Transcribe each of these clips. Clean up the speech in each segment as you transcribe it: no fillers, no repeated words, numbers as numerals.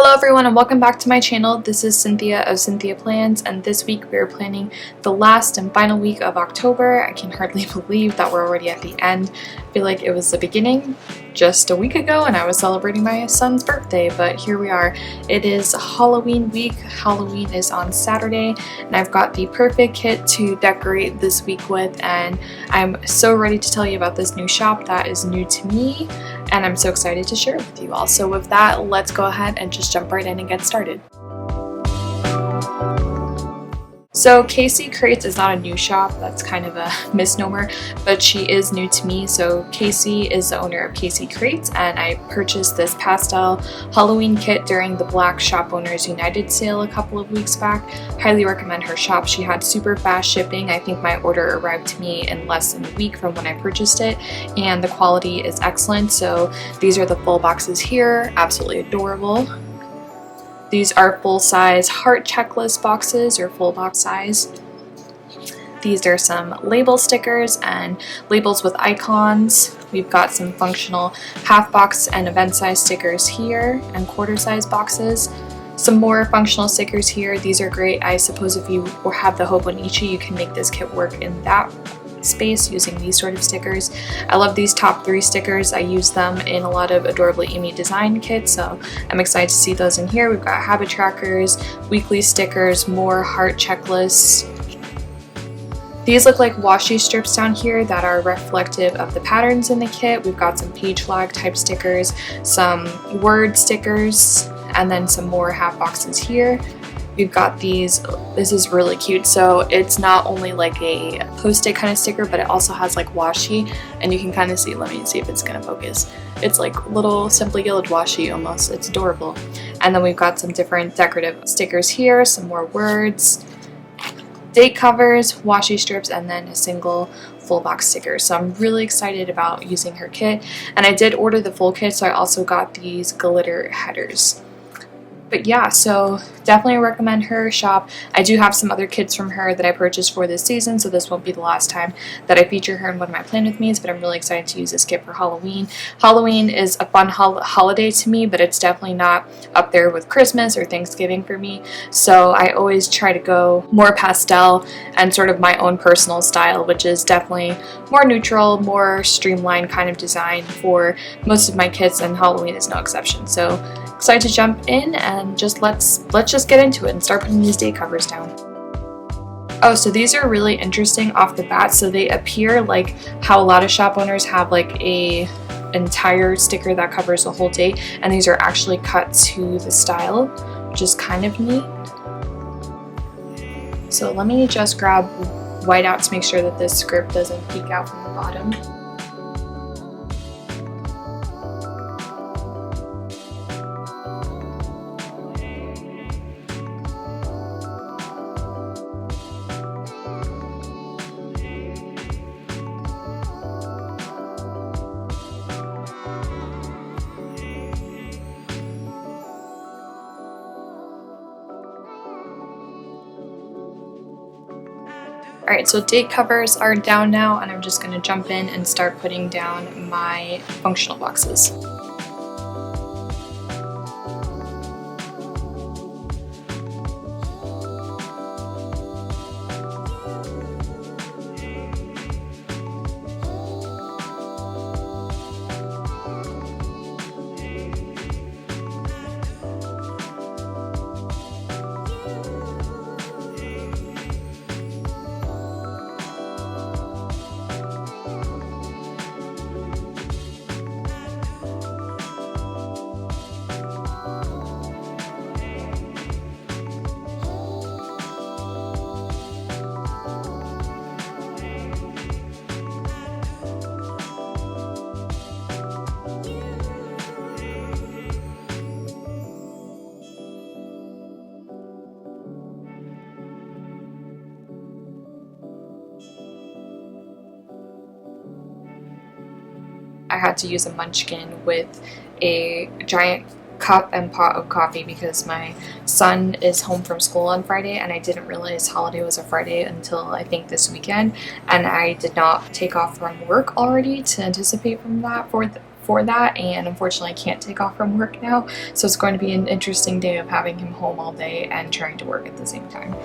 Hello everyone and welcome back to my channel. This is Cynthia of Cynthia Plans, and this week we are planning the last and final week of October. I can hardly believe that we're already at the end. I feel like it was the beginning just a week ago and I was celebrating my son's birthday, but here we are. It is Halloween week. Halloween is on Saturday and I've got the perfect kit to decorate this week with, and I'm so ready to tell you about this new shop that is new to me and I'm so excited to share it with you all. So with that, let's go ahead and just jump right in and get started. So Kaysi Creates is not a new shop, that's kind of a misnomer, but she is new to me. So Kaysi is the owner of Kaysi Creates, and I purchased this pastel Halloween kit during the Black Shop Owners United sale a couple of weeks back. Highly recommend her shop. She had super fast shipping. I think my order arrived to me in less than a week from when I purchased it, and the quality is excellent. So these are the full boxes here, absolutely adorable. These are full-size heart checklist boxes, or full box size. These are some label stickers and labels with icons. We've got some functional half box and event size stickers here, and quarter size boxes. Some more functional stickers here. These are great. I suppose if you have the Hobonichi, you can make this kit work in that space using these sort of stickers. I love these top 3 stickers. I use them in a lot of Adorably Amy Design kits, so I'm excited to see those in here. We've got habit trackers, weekly stickers, more heart checklists. These look like washi strips down here that are reflective of the patterns in the kit. We've got some page flag type stickers, some word stickers, and then some more half boxes here. We've got these. This is really cute. So it's not only like a post-it kind of sticker, but it also has like washi, and you can kind of see, let me see if it's gonna focus. It's like little Simply Gilded washi almost. It's adorable. And then we've got some different decorative stickers here, some more words, date covers, washi strips, and then a single full box sticker. So I'm really excited about using her kit, and I did order the full kit, so I also got these glitter headers. But yeah, so definitely recommend her shop. I do have some other kits from her that I purchased for this season, so this won't be the last time that I feature her in one of my plan with me's, but I'm really excited to use this kit for Halloween. Halloween is a fun holiday to me, but it's definitely not up there with Christmas or Thanksgiving for me, so I always try to go more pastel and sort of my own personal style, which is definitely more neutral, more streamlined kind of design for most of my kits, and Halloween is no exception. So excited to jump in and just let's just get into it and start putting these date covers down. Oh, so these are really interesting off the bat. So they appear like how a lot of shop owners have like a entire sticker that covers the whole date, and these are actually cut to the style, which is kind of neat. So let me just grab white out to make sure that this script doesn't peek out from the bottom. Alright, so date covers are down now, and I'm just going to jump in and start putting down my functional boxes. I had to use a munchkin with a giant cup and pot of coffee because my son is home from school on Friday, and I didn't realize holiday was a Friday until I think this weekend, and I did not take off from work already to anticipate for for that, and unfortunately I can't take off from work now, so it's going to be an interesting day of having him home all day and trying to work at the same time.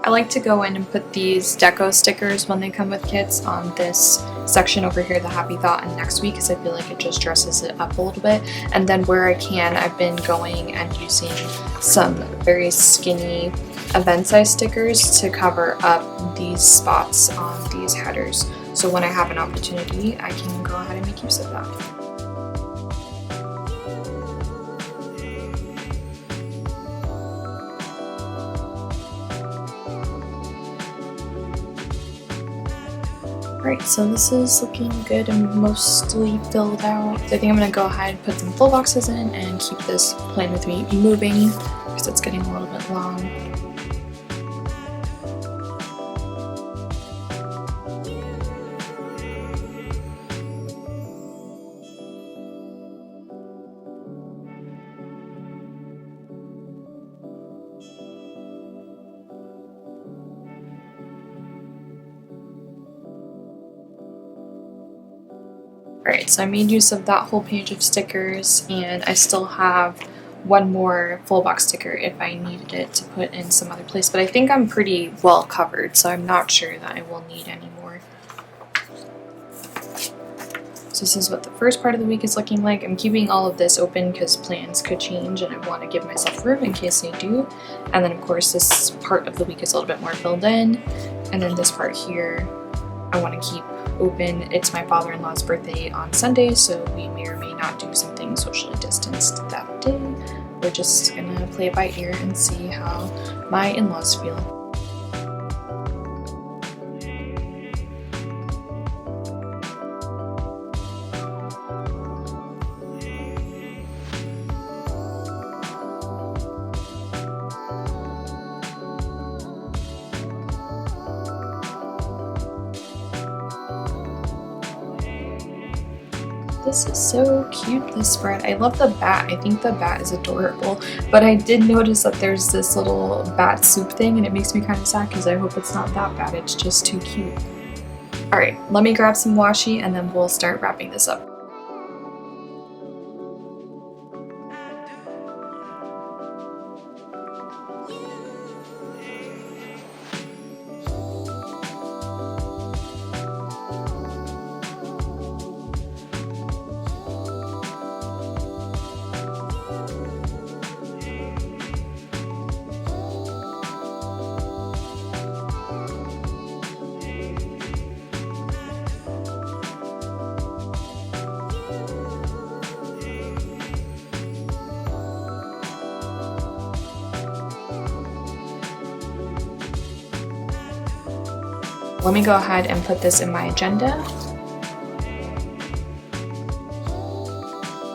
I like to go in and put these deco stickers when they come with kits on this section over here, the Happy Thought and Next Week, because I feel like it just dresses it up a little bit. And then where I can, I've been going and using some very skinny event size stickers to cover up these spots on these headers. So when I have an opportunity, I can go ahead and make use of that. Alright, so this is looking good and mostly filled out. So I think I'm going to go ahead and put some full boxes in and keep this Plan With Me moving because it's getting a little bit long. Alright, so I made use of that whole page of stickers, and I still have one more full box sticker if I needed it to put in some other place, but I think I'm pretty well covered, so I'm not sure that I will need any more. So this is what the first part of the week is looking like. I'm keeping all of this open because plans could change and I want to give myself room in case they do. And then of course this part of the week is a little bit more filled in, and then this part here I want to keep open. It's my father-in-law's birthday on Sunday, so we may or may not do something socially distanced that day. We're just gonna play it by ear and see how my in-laws feel. This is so cute, this spread. I love the bat. I think the bat is adorable, but I did notice that there's this little bat soup thing and it makes me kind of sad because I hope it's not that bad. It's just too cute. Alright, let me grab some washi and then we'll start wrapping this up. Let me go ahead and put this in my agenda.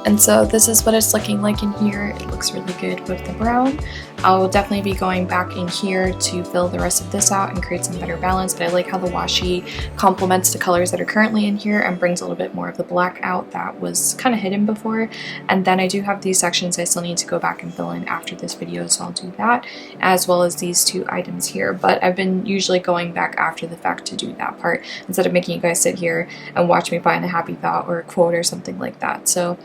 And so this is what it's looking like in here. It looks really good with the brown. I'll definitely be going back in here to fill the rest of this out and create some better balance, but I like how the washi complements the colors that are currently in here and brings a little bit more of the black out that was kind of hidden before. And then I do have these sections I still need to go back and fill in after this video, so I'll do that, as well as these two items here. But I've been usually going back after the fact to do that part instead of making you guys sit here and watch me find a happy thought or a quote or something like that. So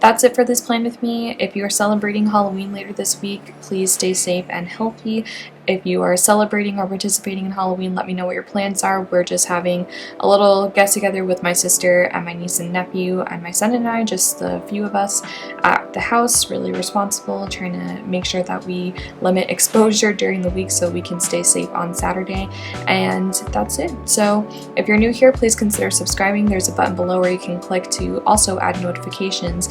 that's it for this plan with me. If you are celebrating Halloween later this week, please stay safe and healthy. if you are celebrating or participating in Halloween, let me know what your plans are. We're just having a little get together with my sister and my niece and nephew and my son and I, just the few of us at the house, really responsible, trying to make sure that we limit exposure during the week so we can stay safe on Saturday. And that's it. So if you're new here, please consider subscribing. There's a button below where you can click to also add notifications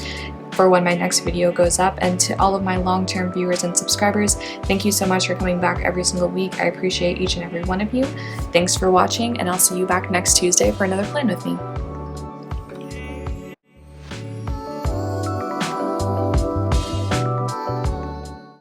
for when my next video goes up. And to all of my long-term viewers and subscribers, thank you so much for coming back every single week. I appreciate each and every one of you. Thanks for watching, and I'll see you back next Tuesday for another plan with me.